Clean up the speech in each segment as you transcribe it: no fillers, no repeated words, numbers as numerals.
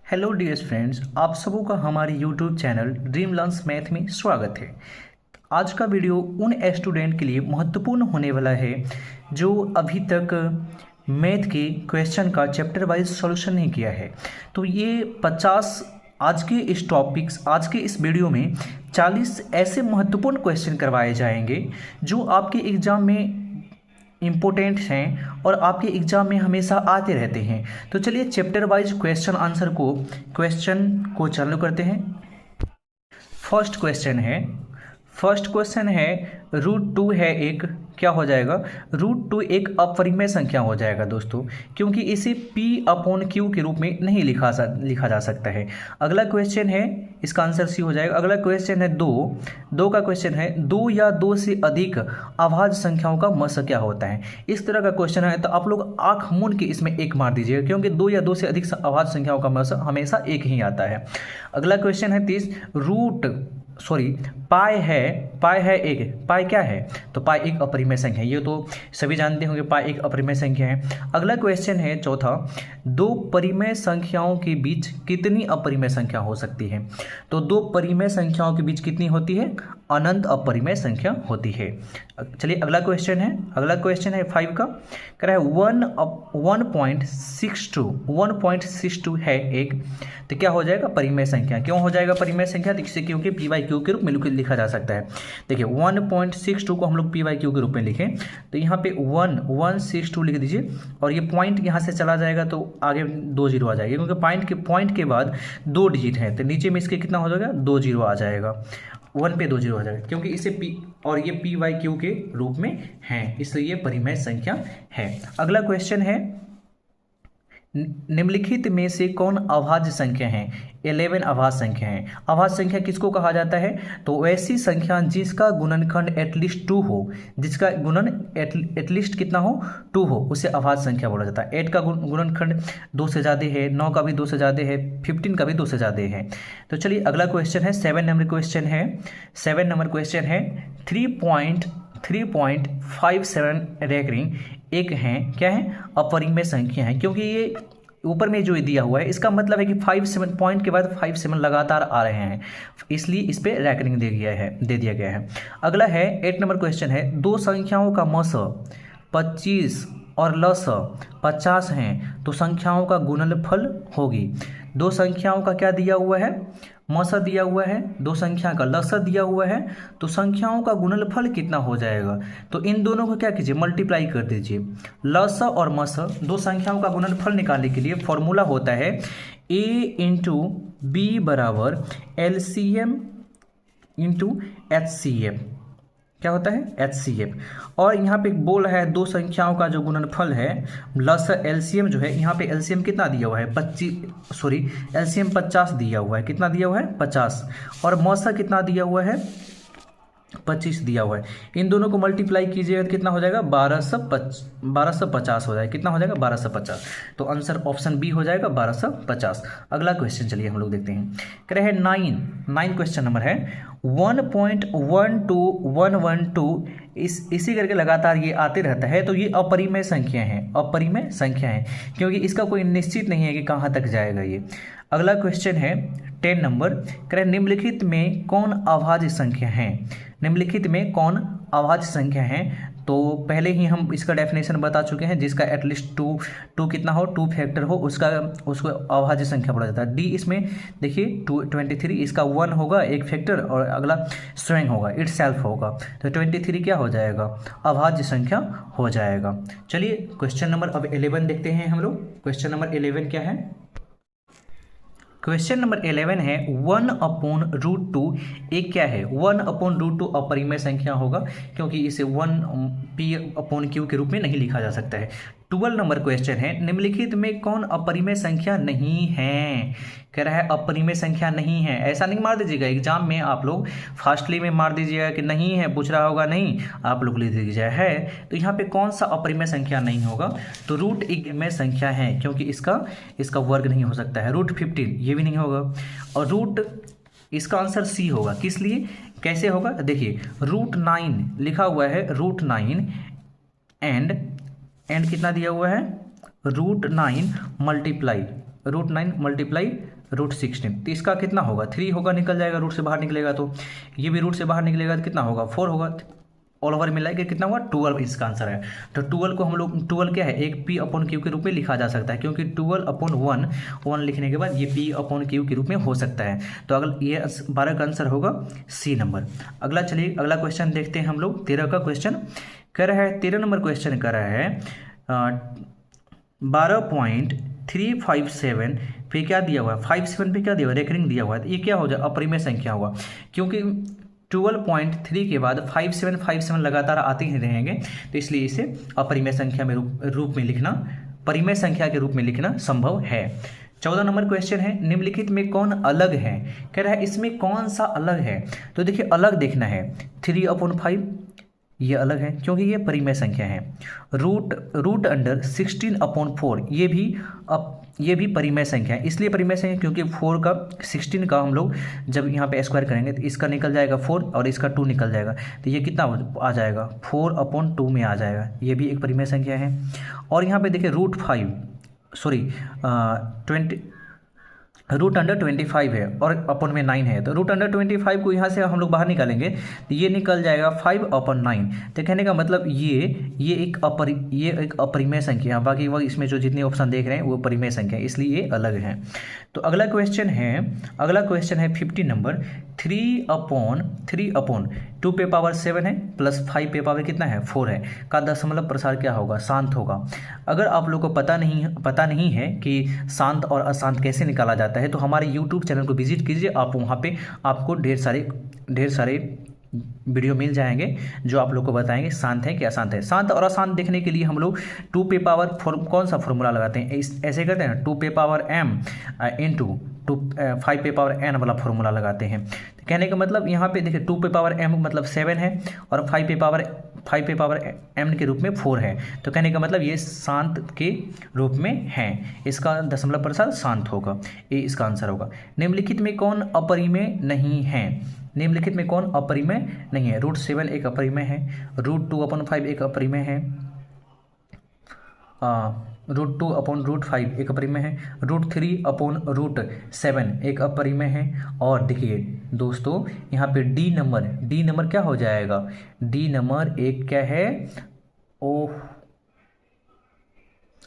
Hello dear friends, आप सबों का हमारे YouTube channel dream learns math में स्वागत है। आज का वीडियो उन स्टूडेंट के लिए महत्वपूर्ण होने वाला है जो अभी तक मैथ के क्वेश्चन का चैप्टर वाइज सॉल्यूशन नहीं किया है। तो ये 50 आज के इस वीडियो में 40 ऐसे महत्वपूर्ण क्वेश्चन करवाए जाएंगे जो आपके एग्ज़ाम में इम्पोर्टेंट हैं और आपके एग्ज़ाम में हमेशा आते रहते हैं। तो चलिए चैप्टर वाइज क्वेश्चन को चालू करते हैं। फर्स्ट क्वेश्चन है √2 है एक, क्या हो जाएगा? √2 एक अपरिमेय संख्या हो जाएगा दोस्तों, क्योंकि इसे P/Q के रूप में नहीं लिखा जा सकता है। अगला क्वेश्चन है, इसका आंसर सी हो जाएगा। अगला क्वेश्चन है दो का क्वेश्चन है, 2 या 2 से अधिक अभाज्य संख्याओं का मस क्या होता है? इस तरह का क्वेश्चन है तो आप लोग आंख मूंद के इसमें एक मार दीजिएगा, क्योंकि 2 या 2 से अधिक अभाज्य संख्याओं का मस हमेशा एक ही आता है। अगला क्वेश्चन है 30, पाई है एक, पाई क्या है? तो पाई एक अपरिमेय संख्या है, ये तो सभी जानते होंगे, पाई एक अपरिमेय संख्या है। अगला क्वेश्चन है चौथा, 2 परिमेय संख्याओं के बीच कितनी अपरिमेय संख्या हो सकती है? तो 2 परिमेय संख्याओं के बीच कितनी होती है? अनंत अपरिमेय संख्या होती है। चलिए अगला क्वेश्चन है 5 का, कह रहा है 1.62 है एक, तो क्या हो जाएगा? परिमेय संख्या। क्यों हो जाएगा परिमेय संख्या? देखिए क्योंकि P/Q के रूप में लिखा जा सकता है। देखिए 1.62 को हम लोग P/Q के रूप में लिखें तो यहाँ पे 162 लिख दीजिए, और ये पॉइंट यहाँ से चला जाएगा तो आगे 2 जीरो आ जाएगा, क्योंकि पॉइंट के बाद 2 डिजिट है, तो नीचे में इसके कितना हो जाएगा? 2 जीरो आ जाएगा, 1 पे 2 जीरो आ जाएगा, क्योंकि इसे और ये P/Q के रूप में है, इसलिए परिमेय संख्या है। अगला क्वेश्चन है, निम्नलिखित में से कौन अभाज्य संख्या है? 11 अभाज्य संख्या है। अभाज्य संख्या किसको कहा जाता है? तो ऐसी संख्या जिसका गुणनखंड एटलीस्ट 2 हो, जिसका गुणन एटलीस्ट कितना हो? 2 हो, उसे अभाज्य संख्या बोला जाता है। 8 का गुणनखंड 2 से ज़्यादा है, 9 का भी 2 से ज़्यादा है, 15 का भी 2 से ज़्यादा है। तो चलिए अगला क्वेश्चन है 7 नंबर क्वेश्चन है 3.57 रैंकिंग एक है, क्या है? अपरिमेय संख्या है, क्योंकि ये ऊपर में जो दिया हुआ है इसका मतलब है कि 57 पॉइंट के बाद 57 लगातार आ रहे हैं, इसलिए इस पे रैंकिंग दे दिया गया है। अगला है 8 नंबर क्वेश्चन है, 2 संख्याओं का मस 25 और लस 50 हैं, तो संख्याओं का गुणनफल होगी। 2 संख्याओं का क्या दिया हुआ है? मस दिया हुआ है, 2 संख्या का लस दिया हुआ है, तो संख्याओं का गुणनफल कितना हो जाएगा? तो इन दोनों को क्या कीजिए? मल्टीप्लाई कर दीजिए। लस और मस 2 संख्याओं का गुणनफल निकालने के लिए फॉर्मूला होता है A × B = LCM × HCF। क्या होता है? HCF। और यहाँ पे एक बोल है 2 संख्याओं का जो गुणनफल है, प्लस LCM जो है, यहाँ पे LCM कितना दिया हुआ है? LCM 50 दिया हुआ है। कितना दिया हुआ है? 50। और मौसा कितना दिया हुआ है? 25 दिया हुआ है। इन दोनों को मल्टीप्लाई कीजिएगा तो कितना हो जाएगा? 1250 हो जाएगा। कितना हो जाएगा? 1250। तो आंसर ऑप्शन बी हो जाएगा 1250। अगला क्वेश्चन चलिए हम लोग देखते हैं। कह रहे हैं 9 क्वेश्चन नंबर है 1.12112, इसी करके लगातार ये आते रहता है, तो ये अपरिमेय संख्या है, क्योंकि इसका कोई निश्चित नहीं है कि कहाँ तक जाएगा ये। अगला क्वेश्चन है 10 नंबर, कह रहे निम्नलिखित में कौन अभाज्य संख्या है? तो पहले ही हम इसका डेफिनेशन बता चुके हैं, जिसका एटलीस्ट 2 कितना हो? 2 फैक्टर हो, उसको अभाज्य संख्या बोला जाता है। डी इसमें देखिए 23, इसका 1 होगा एक फैक्टर, और अगला स्वयं होगा, इटसेल्फ होगा, तो 23 क्या हो जाएगा? अभाज्य संख्या हो जाएगा। चलिए क्वेश्चन नंबर अब 11 देखते हैं हम लोग। क्वेश्चन नंबर 11 क्या है? क्वेश्चन नंबर 11 है 1/√2 एक क्या है? 1/√2 अपरिमेय संख्या होगा, क्योंकि इसे 1 P/Q के रूप में नहीं लिखा जा सकता है। 12 नंबर क्वेश्चन है, निम्नलिखित में कौन अपरिमेय संख्या नहीं है? कह रहा है अपरिमेय संख्या नहीं है। ऐसा नहीं मार दीजिएगा एग्जाम में, आप लोग फास्टली में मार दीजिएगा कि नहीं है, पूछ रहा होगा, नहीं, आप लोग लिख दीजिए है। तो यहाँ पे कौन सा अपरिमेय संख्या नहीं होगा? तो रूट एक में संख्या है, क्योंकि इसका वर्ग नहीं हो सकता है। √15 ये भी नहीं होगा, और इसका आंसर सी होगा। किस लिए? कैसे होगा? देखिए √9 लिखा हुआ है, √9 एंड कितना दिया हुआ है? √9 मल्टीप्लाई √9 मल्टीप्लाई √16, तो इसका कितना होगा 3 होगा, निकल जाएगा, रूट से बाहर निकलेगा तो ये भी रूट से बाहर निकलेगा तो कितना होगा 4 होगा, ऑल ओवर मिलाएगा कितना हुआ 12 इसका आंसर है। तो 12 को हम लोग 12 क्या है एक P/Q के रूप में लिखा जा सकता है, क्योंकि 12/1 लिखने के बाद ये P/Q के रूप में हो सकता है। तो अगर ये 12 का आंसर होगा सी नंबर। अगला चलिए अगला क्वेश्चन देखते हैं हम लोग। 13 का क्वेश्चन कर रहा है, 13 नंबर क्वेश्चन कर रहा है 12.357 पे क्या दिया हुआ है, 57 पे क्या दिया हुआ है रेकरिंग दिया हुआ है, तो ये क्या हो जाए अपरिमेय संख्या होगा, क्योंकि 12.3 के बाद 57 लगातार आते ही रहेंगे, तो इसलिए इसे अपरिमेय संख्या में रूप में लिखना, परिमेय संख्या के रूप में लिखना संभव है। 14 नंबर क्वेश्चन है, निम्नलिखित में कौन अलग है, कह रहा है इसमें कौन सा अलग है। तो देखिए अलग देखना है 3/5 ये अलग है क्योंकि ये परिमेय संख्या है। रूट अंडर 16/4 ये भी परिमेय संख्या है, इसलिए परिमेय संख्या क्योंकि 4 का 16 का हम लोग जब यहाँ पे स्क्वायर करेंगे तो इसका निकल जाएगा 4 और इसका 2 निकल जाएगा, तो ये कितना आ जाएगा 4/2 में आ जाएगा, ये भी एक परिमेय संख्या है। और यहाँ पे देखिए रूट अंडर 25 है और अपन में 9 है, तो रूट अंडर 25 को यहाँ से हम लोग बाहर निकालेंगे तो ये निकल जाएगा 5/9। तो कहने का मतलब ये एक अपरिमेय संख्या है, बाकी वो इसमें जो जितने ऑप्शन देख रहे हैं वो परिमेय संख्या है, इसलिए ये अलग है। तो अगला क्वेश्चन है 15 नंबर 3/2 पे पावर 7 है प्लस 5 पे पावर कितना है 4 है का दशमलव प्रसार क्या होगा, शांत होगा। अगर आप लोग को पता नहीं है कि शांत और अशांत कैसे निकाला जाता है तो हमारे YouTube चैनल को विजिट कीजिए, आप वहाँ पे आपको ढेर सारे वीडियो मिल जाएंगे जो आप लोग को बताएंगे शांत है कि अशांत है। शांत और अशांत देखने के लिए हम लोग 2 पे पावर कौन सा फॉर्मूला लगाते हैं, ऐसे करते हैं 2 पे पावर m इंटू 5 पे पावर n वाला फॉर्मूला लगाते हैं। तो कहने का मतलब यहाँ पे देखिए 2 पे पावर m मतलब 7 है और 5 पे पावर m के रूप में 4 है, तो कहने का मतलब ये शांत के रूप में है, इसका दशमलव प्रसार शांत होगा, ये इसका आंसर होगा। निम्नलिखित में कौन अपरिमेय नहीं है, निम्नलिखित में कौन अपरिमेय नहीं है, √7 एक अपरिमेय है, √2/5 एक अपरिमेय है, √2/5 एक अपरिमेय है, √3/7 एक अपरिमेय है। और देखिए दोस्तों यहाँ पे डी नंबर क्या हो जाएगा, डी नंबर एक क्या है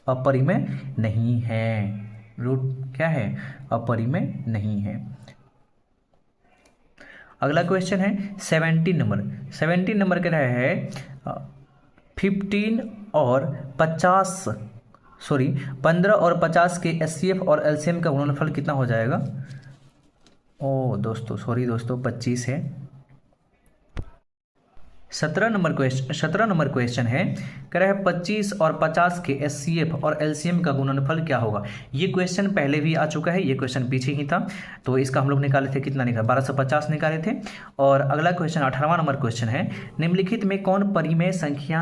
अपरिमेय नहीं है, रूट क्या है अपरिमेय नहीं है। अगला क्वेश्चन है 17 नंबर कह रहा है 15 और 50 के HCF और LCM का गुणनफल कितना हो जाएगा। दोस्तों 25 है। 17 नंबर क्वेश्चन है कह रहा है 25 और 50 के HCF और LCM का गुणनफल क्या होगा। ये क्वेश्चन पहले भी आ चुका है, ये क्वेश्चन पीछे ही था, तो इसका हम लोग निकाले थे, कितना निकाला 1250 निकाले थे। और अगला क्वेश्चन 18वां नंबर क्वेश्चन है निम्नलिखित में कौन परिमेय संख्या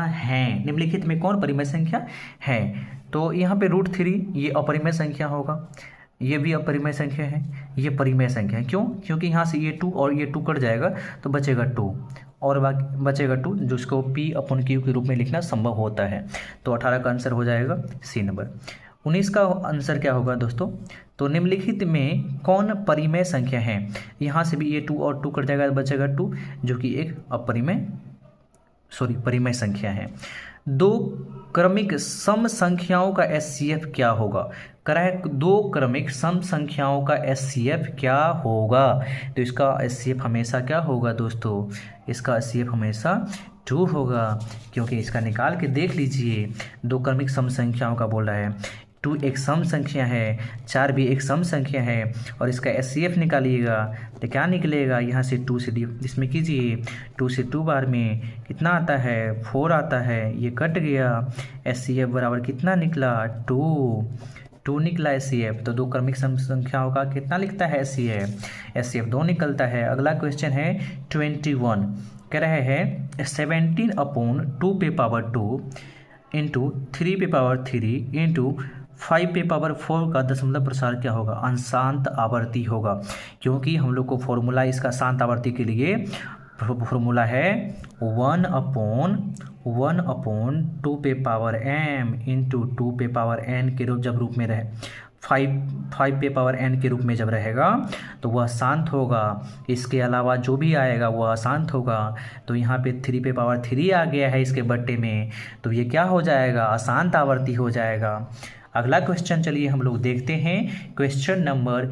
है। तो यहाँ पे √3 ये अपरिमेय संख्या होगा, ये भी अपरिमेय संख्या है, ये परिमेय संख्या है। क्यों, क्योंकि यहाँ से ये 2 और ये 2 कट जाएगा तो बचेगा 2 और बचेगा 2 जिसको P/Q के रूप में लिखना संभव होता है। तो 18 का आंसर हो जाएगा सी नंबर। 19 का आंसर क्या होगा दोस्तों, तो निम्नलिखित में कौन परिमेय संख्या है। यहाँ से भी ये 2 और 2 कट जाएगा तो बचेगा 2 जो कि एक परिमेय संख्या है। 2 क्रमिक सम संख्याओं का HCF क्या होगा, करा है 2 क्रमिक सम संख्याओं का HCF क्या होगा। तो इसका HCF हमेशा क्या होगा दोस्तों, इसका HCF हमेशा 2 होगा, क्योंकि इसका निकाल के देख लीजिए 2 क्रमिक सम संख्याओं का बोल रहा है, 2 एक सम संख्या है, 4 भी एक सम संख्या है, और इसका HCF निकालिएगा तो क्या निकलेगा, यहाँ से 2 से इसमें कीजिए, 2 से 2 बार में कितना आता है 4 आता है, ये कट गया, HCF बराबर कितना निकला 2 निकला HCF। तो 2 क्रमिक सम संख्याओं का कितना लिखता है HCF 2 निकलता है। अगला क्वेश्चन है 21 कह रहे हैं 17/2 पे पावर 2 इंटू 3 पे पावर 3 इंटू 5 पे पावर 4 का दशमलव प्रसार क्या होगा, अशांत आवर्ती होगा, क्योंकि हम लोग को फॉर्मूला इसका शांत आवर्ती के लिए फॉर्मूला है 1/2 पे पावर m इंटू 2 पे पावर n के जब रूप में रहे 5 पे पावर n के रूप में जब रहेगा तो वह शांत होगा। इसके अलावा जो भी आएगा वह अशांत होगा। तो यहाँ पे 3 पे पावर 3 आ गया है इसके बट्टे में, तो ये क्या हो जाएगा, अशांत आवर्ती हो जाएगा। अगला क्वेश्चन चलिए हम लोग देखते हैं, क्वेश्चन नंबर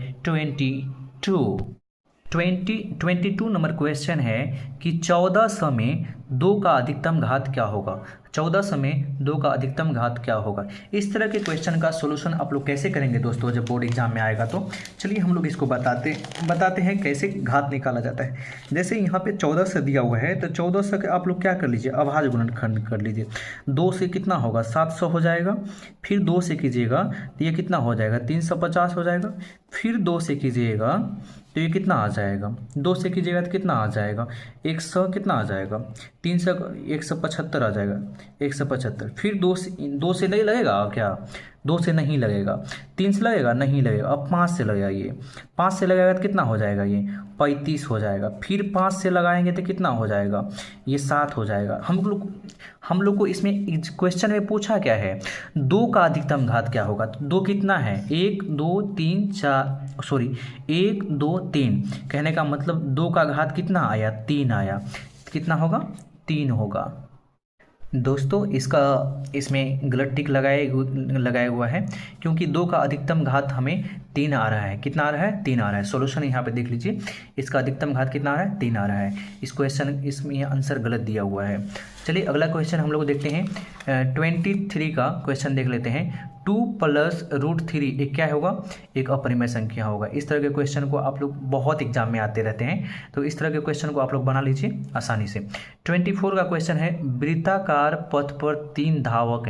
22 नंबर क्वेश्चन है कि 1400 में 2 का अधिकतम घात क्या होगा। 1400 में 2 का अधिकतम घात क्या होगा। इस तरह के क्वेश्चन का सोल्यूशन आप लोग कैसे करेंगे दोस्तों, जब बोर्ड एग्जाम में आएगा तो चलिए हम लोग इसको बताते हैं कैसे घात निकाला जाता है। जैसे यहाँ पे 1400 दिया हुआ है, तो 1400 के आप लोग क्या कर लीजिए, अभाज्य गुणनखंड कर लीजिए। 2 से कितना होगा, 700 हो जाएगा। फिर 2 से कीजिएगा तो ये कितना हो जाएगा, 350 हो जाएगा। फिर 2 से कीजिएगा तो ये कितना आ जाएगा, 2 से कीजिएगा तो कितना आ जाएगा, 100 कितना आ जाएगा, 300 175 आ जाएगा, 175। फिर 2 से नहीं लगेगा क्या, 2 से नहीं लगेगा। 3 से लगेगा, नहीं लगेगा। अब 5 से लगेगा, ये 5 से लगेगा तो कितना हो जाएगा, ये 35 हो जाएगा। फिर 5 से लगाएंगे तो कितना हो जाएगा, ये 7 हो जाएगा। हम लोग को इसमें क्वेश्चन में पूछा क्या है, 2 का अधिकतम घात क्या होगा। तो 2 कितना है, 1 2 3 4 सॉरी 1 2 3, कहने का मतलब 2 का घात कितना आया, 3 आया। कितना होगा, 3 होगा। दोस्तों इसमें गलत टिक लगाया हुआ है, क्योंकि 2 का अधिकतम घात हमें 3 आ रहा है। कितना आ रहा है, 3 आ रहा है। सॉल्यूशन यहाँ पे देख लीजिए, इसका अधिकतम घात कितना आ रहा है, 3 आ रहा है। इस क्वेश्चन इसमें आंसर गलत दिया हुआ है। चलिए अगला क्वेश्चन हम लोग देखते हैं, 23 का क्वेश्चन देख लेते हैं। 2 + √3 एक क्या होगा, एक अपरिमेय संख्या होगा। इस तरह के क्वेश्चन को आप लोग बहुत एग्जाम में आते रहते हैं, तो इस तरह के क्वेश्चन को आप लोग बना लीजिए आसानी से। 24 का क्वेश्चन है, वृत्ताकार पथ पर 3 धावक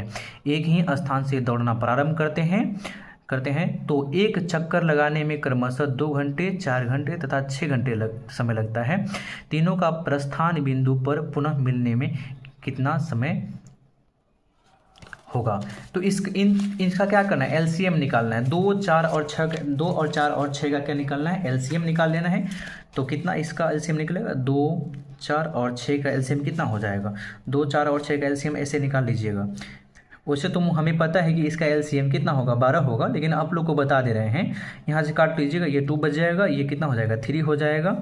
एक ही स्थान से दौड़ना प्रारंभ करते हैं तो एक चक्कर लगाने में क्रमशः 2 घंटे, 4 घंटे तथा 6 घंटे समय लगता है। तीनों का प्रस्थान बिंदु पर पुनः मिलने में कितना समय होगा। तो इनका क्या करना है, एलसीएम निकालना है। 2 4 और 6 का क्या निकालना है, एलसीएम निकाल लेना है। तो कितना इसका एलसीएम निकलेगा, 2 4 और 6 का एलसीएम कितना हो जाएगा, 2 4 और 6 का एलसीएम ऐसे निकाल लीजिएगा। वैसे तो हमें पता है कि इसका एलसीएम कितना होगा, 12 होगा, लेकिन आप लोग को बता दे रहे हैं। यहाँ से काट लीजिएगा, ये 2 बच जाएगा, ये कितना हो जाएगा, 3 हो जाएगा।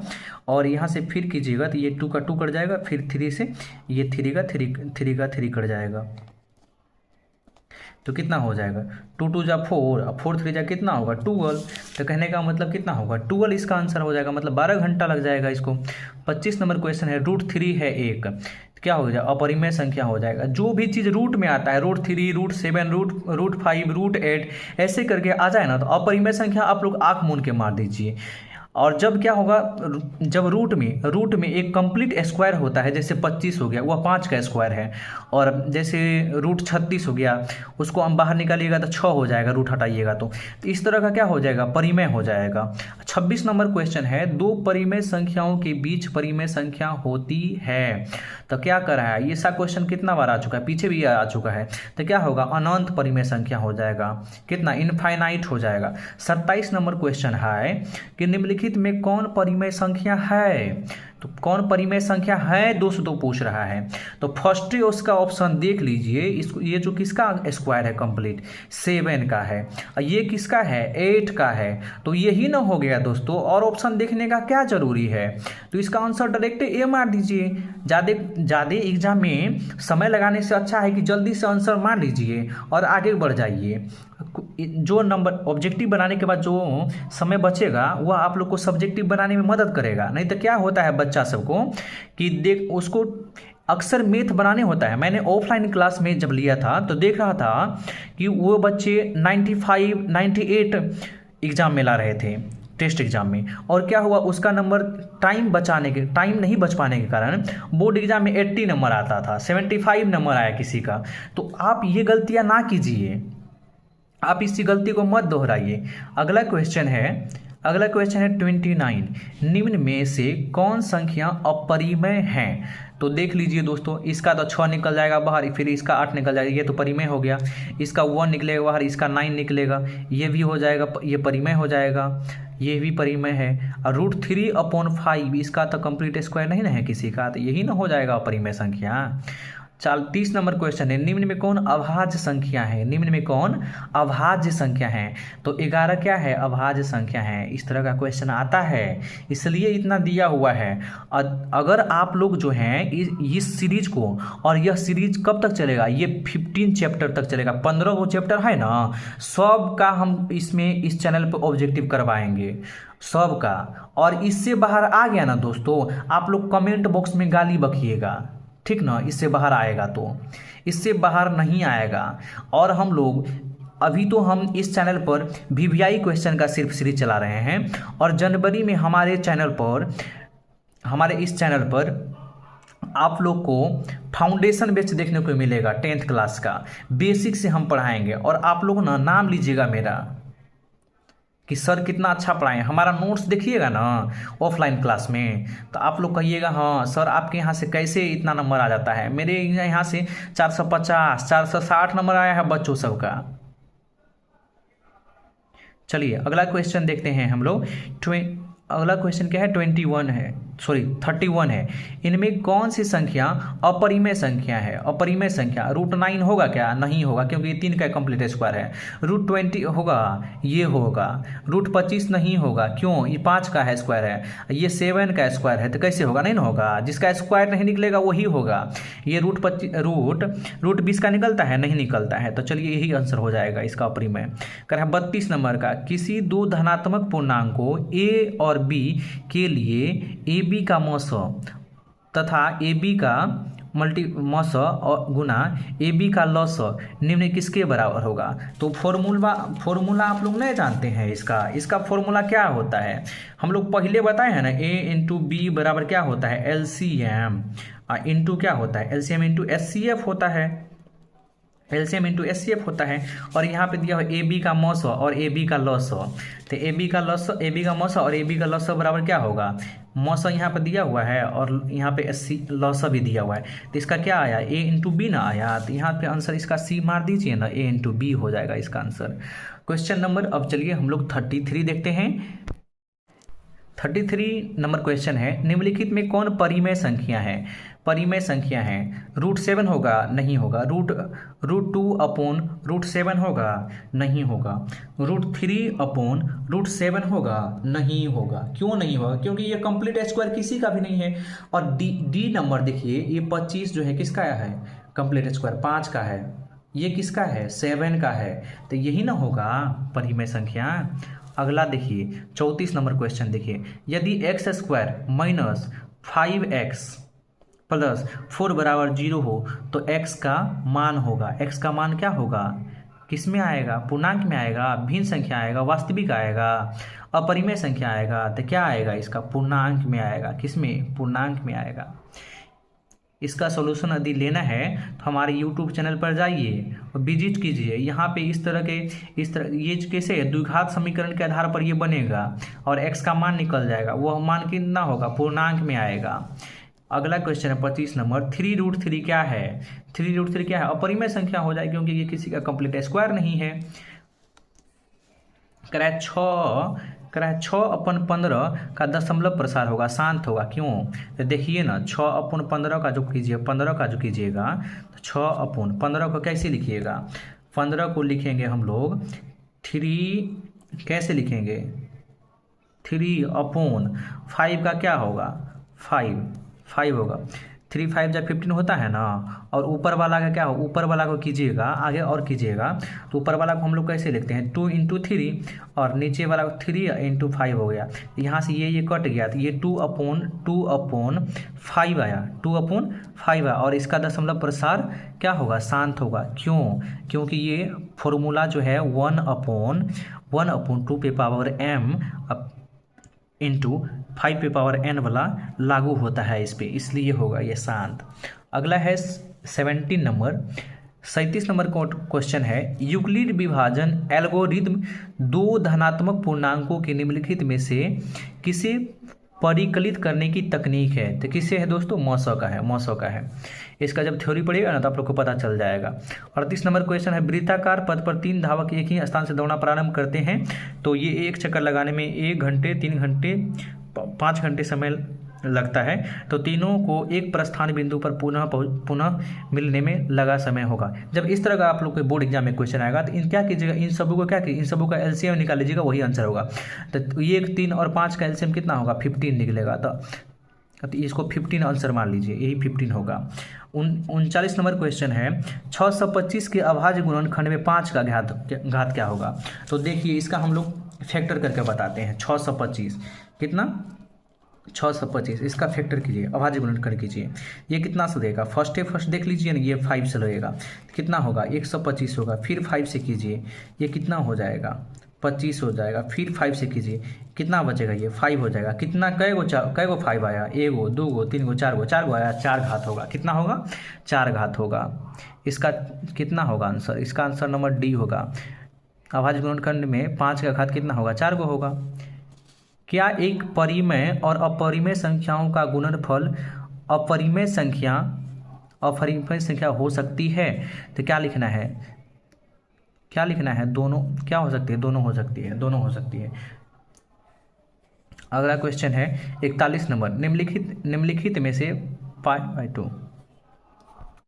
और यहाँ से फिर कीजिएगा तो ये 2 का 2 कट जाएगा, फिर 3 से ये 3 का 3 कट जाएगा। तो कितना हो जाएगा, 2 2 जा 4, अब 4 3 जा कितना होगा, 12। तो कहने का मतलब कितना होगा, 12 इसका आंसर हो जाएगा, मतलब 12 घंटा लग जाएगा इसको। 25 नंबर क्वेश्चन है, √3 है एक, क्या हो जाएगा, अपरिमेय संख्या हो जाएगा। जो भी चीज़ रूट में आता है, √3 √7 √5 √8 ऐसे करके आ जाए ना, तो अपरिमेय संख्या आप लोग आँख मूंद के मार दीजिए। और जब क्या होगा, जब रूट में एक कंप्लीट स्क्वायर होता है, जैसे 25 हो गया, वह 5 का स्क्वायर है। और जैसे √36 हो गया, उसको हम बाहर निकालिएगा तो 6 हो जाएगा, रूट हटाइएगा तो इस तरह का क्या हो जाएगा, परिमेय हो जाएगा। 26 नंबर क्वेश्चन है, 2 परिमेय संख्याओं के बीच परिमेय संख्या होती है। तो क्या कर रहा है, ये सा क्वेश्चन कितना बार आ चुका है, पीछे भी आ चुका है। तो क्या होगा, अनंत परिमेय संख्या हो जाएगा, कितना, इनफाइनाइट हो जाएगा। 27 नंबर क्वेश्चन है कि निम्नलिखित में कौन परिमेय संख्या है। तो कौन परिमेय संख्या है दोस्तों, तो पूछ रहा है। तो फर्स्ट उसका ऑप्शन देख लीजिए, इसको, ये जो किसका स्क्वायर है कंप्लीट, 7 का है, और ये किसका है, 8 का है। तो यही ना हो गया दोस्तों, और ऑप्शन देखने का क्या जरूरी है। तो इसका आंसर डायरेक्ट ए मार दीजिए। ज़्यादा एग्जाम में समय लगाने से अच्छा है कि जल्दी से आंसर मार लीजिए और आगे बढ़ जाइए। जो नंबर ऑब्जेक्टिव बनाने के बाद जो समय बचेगा वह आप लोग को सब्जेक्टिव बनाने में मदद करेगा। नहीं तो क्या होता है बच्चा सबको कि देख, उसको अक्सर मैथ बनाने होता है। मैंने ऑफलाइन क्लास में जब लिया था तो देख रहा था कि वो बच्चे 95 98 एग्जाम में ला रहे थे, टेस्ट एग्जाम में। और क्या हुआ, उसका नंबर टाइम नहीं बच पाने के कारण बोर्ड एग्जाम में 80 नंबर आता था, 75 नंबर आया किसी का। तो आप ये गलतियां ना कीजिए, आप इसी गलती को मत दोहराइए। अगला क्वेश्चन है 29, निम्न में से कौन संख्या अपरिमेय है। तो देख लीजिए दोस्तों, इसका तो 6 निकल जाएगा बाहर, फिर इसका 8 निकल जाएगा, ये तो परिमेय हो गया। इसका 1 निकलेगा बाहर, इसका 9 निकलेगा, ये भी हो जाएगा, ये परिमेय हो जाएगा, ये भी परिमेय है। और √3/5 इसका तो कंप्लीट स्क्वायर नहीं ना है किसी का, तो यही ना हो जाएगा अपरिमेय संख्या। 30 नंबर क्वेश्चन है, निम्न में कौन अभाज्य संख्या है? निम्न में कौन अभाज्य संख्या है? तो 11 क्या है? अभाज्य संख्या है। इस तरह का क्वेश्चन आता है, इसलिए इतना दिया हुआ है। अगर आप लोग जो हैं इस सीरीज को, और यह सीरीज कब तक चलेगा? ये 15 चैप्टर तक चलेगा। 15 वो चैप्टर है ना, सब का हम इसमें इस चैनल पर ऑब्जेक्टिव करवाएंगे, सब का। और इससे बाहर आ गया ना दोस्तों, आप लोग कमेंट बॉक्स में गाली बकिएगा, ठीक ना? इससे बाहर आएगा तो, इससे बाहर नहीं आएगा। और हम लोग अभी तो हम इस चैनल पर वीवीआई क्वेश्चन का सिर्फ सीरीज चला रहे हैं, और जनवरी में हमारे इस चैनल पर आप लोग को फाउंडेशन बेच देखने को मिलेगा। 10th क्लास का बेसिक से हम पढ़ाएंगे, और आप लोग ना नाम लीजिएगा मेरा कि सर कितना अच्छा पढ़ाएं। हमारा नोट्स देखिएगा ना ऑफलाइन क्लास में, तो आप लोग कहिएगा हाँ सर आपके यहाँ से कैसे इतना नंबर आ जाता है। मेरे यहाँ से 450 460 नंबर आया है बच्चों सबका। चलिए अगला क्वेश्चन देखते हैं हम लोग। अगला क्वेश्चन क्या है? 31 है। इनमें कौन सी संख्या अपरिमेय संख्या है? अपरिमेय संख्या √9 होगा क्या? नहीं होगा, क्योंकि ये 3 का कंप्लीट स्क्वायर है। √20 होगा, ये होगा। √25 नहीं होगा, क्यों? ये 5 का है स्क्वायर है, ये 7 का स्क्वायर है, तो कैसे होगा? नहीं होगा। जिसका स्क्वायर नहीं निकलेगा वही होगा। ये √20 का निकलता है? नहीं निकलता है। तो चलिए यही आंसर हो जाएगा इसका अपरिमेय। कर है 32 नंबर का, किसी दो धनात्मक पूर्णांकों a और b के लिए ab का मौस तथा ab का मौस गुना ab का लॉस निम्न किसके बराबर होगा? तो फॉर्मूला आप लोग नहीं जानते हैं इसका फॉर्मूला क्या होता है? हम लोग पहले बताए हैं ना, a × b बराबर क्या होता है? LCM इंटू क्या होता है? LCM इंटू SCF होता है। LCM इंटू SCF होता है। और यहाँ पे दिया हुआ AB का मौस और AB का लॉस। तो AB का मौस और AB का लॉस बराबर क्या होगा? मौस यहाँ पे दिया हुआ है और यहाँ पे लॉस भी दिया हुआ है, तो इसका क्या आया? A × B ना आया, तो यहाँ पे आंसर इसका C मार दीजिए ना, A × B हो जाएगा इसका आंसर। क्वेश्चन नंबर, अब चलिए हम लोग 33 देखते हैं। 33 नंबर क्वेश्चन है, निम्नलिखित में कौन परिमेय संख्या है? परिमेय संख्या है। √7 होगा? नहीं होगा। √2/√7 होगा? नहीं होगा। √3/√7 होगा? नहीं होगा। क्यों नहीं होगा? क्योंकि ये कंप्लीट स्क्वायर किसी का भी नहीं है। और डी नंबर देखिए, ये 25 जो है किसका है? कंप्लीट स्क्वायर 5 का है। ये किसका है? 7 का है। तो यही ना होगा परिमेय संख्या। अगला देखिए 34 नंबर क्वेश्चन देखिए, यदि x² - 5x + 4 = 0 हो तो x का मान होगा। x का मान क्या होगा? किस में आएगा? पूर्णांक में आएगा, भिन्न संख्या आएगा, वास्तविक आएगा, अपरिमेय संख्या आएगा। तो क्या आएगा इसका? पूर्णांक में आएगा। किस में? पूर्णांक में आएगा। इसका सॉल्यूशन यदि लेना है तो हमारे YouTube चैनल पर जाइए और विजिट कीजिए। यहाँ पे इस तरह ये कैसे द्विघात समीकरण के आधार पर ये बनेगा और x का मान निकल जाएगा। वह मान कितना होगा? पूर्णांक में आएगा। अगला क्वेश्चन है 25 नंबर, 3√3 क्या है? 3√3 क्या है? अपरिमेय संख्या हो जाए, क्योंकि ये किसी का कंप्लीट स्क्वायर नहीं है। कराए 6/15 का दशमलव प्रसार होगा, शांत होगा। क्यों? तो देखिए ना, 6/15 का जो कीजिए, 15 का जो कीजिएगा, तो 6/15 को कैसे लिखिएगा? 15 को लिखेंगे हम लोग 3, कैसे लिखेंगे? 3/5 का क्या होगा? 5 होगा। 3 5 जब 15 होता है ना, और ऊपर वाला का क्या हो? ऊपर वाला को कीजिएगा, आगे और कीजिएगा, तो ऊपर वाला को हम लोग कैसे लिखते हैं? 2 × 3, और नीचे वाला 3 × 5 हो गया। यहाँ से ये कट गया, तो ये 2/5 आया, 2/5 आया। और इसका दशमलव प्रसार क्या होगा? शांत होगा। क्यों? क्योंकि ये फॉर्मूला जो है 1/2m इंटू 5n वाला लागू होता है इस पे, इसलिए होगा ये शांत। अगला है 37 नंबर क्वेश्चन है, यूक्लिड विभाजन एल्गोरिथम दो धनात्मक पूर्णांकों के निम्नलिखित में से किसे परिकलित करने की तकनीक है? तो किससे है दोस्तों? मौसो का है। इसका जब थ्योरी पढ़ेगा ना तो आप लोग को पता चल जाएगा। 38 नंबर क्वेश्चन है, वृत्ताकार पथ पर 3 धावक एक ही स्थान से दौड़ना प्रारंभ करते हैं, तो ये एक चक्कर लगाने में 1 घंटे, 3 घंटे, 5 घंटे समय लगता है तो तीनों को एक प्रस्थान बिंदु पर पुनः मिलने में लगा समय होगा। जब इस तरह का आप लोग के बोर्ड एग्जाम में क्वेश्चन आएगा तो इन क्या कीजिएगा, इन सबों को क्या कीजिए, इन सबों का एलसीएम निकाल लीजिएगा, वही आंसर होगा। तो ये 3 और 5 का एलसीएम कितना होगा, 15 निकलेगा। तो इसको 15 आंसर मान लीजिए, यही 15 होगा। 39 नंबर क्वेश्चन है 625 के अभाज्य गुणनखंड में 5 का घात क्या होगा। तो देखिए इसका हम लोग फैक्टर करके बताते हैं। 625 कितना, 625 इसका फैक्टर कीजिए, अभाज्य गुणनखंड कीजिए। ये कितना से देगा, फर्स्ट देख लीजिए ना, ये 5 से लगेगा, कितना होगा 125 होगा। फिर 5 से कीजिए, ये कितना हो जाएगा 25 हो जाएगा। फिर 5 से कीजिए, कितना बचेगा, ये 5 हो जाएगा। कितना कै गो 5 आया, 1 गो 2 गो 3 गो 4 गो आया, 4 घात होगा। कितना होगा, 4 घात होगा। इसका कितना होगा आंसर, इसका आंसर नंबर डी होगा। अभाज्य गुणनखंड में 5 का घात कितना होगा, 4 गो होगा। क्या एक परिमेय और अपरिमेय संख्याओं का गुणनफल अपरिमेय संख्या हो सकती है। तो क्या लिखना है, दोनों क्या हो सकती है, दोनों हो सकती है। अगला क्वेश्चन है 41 नंबर, निम्नलिखित में से पाई बाई 2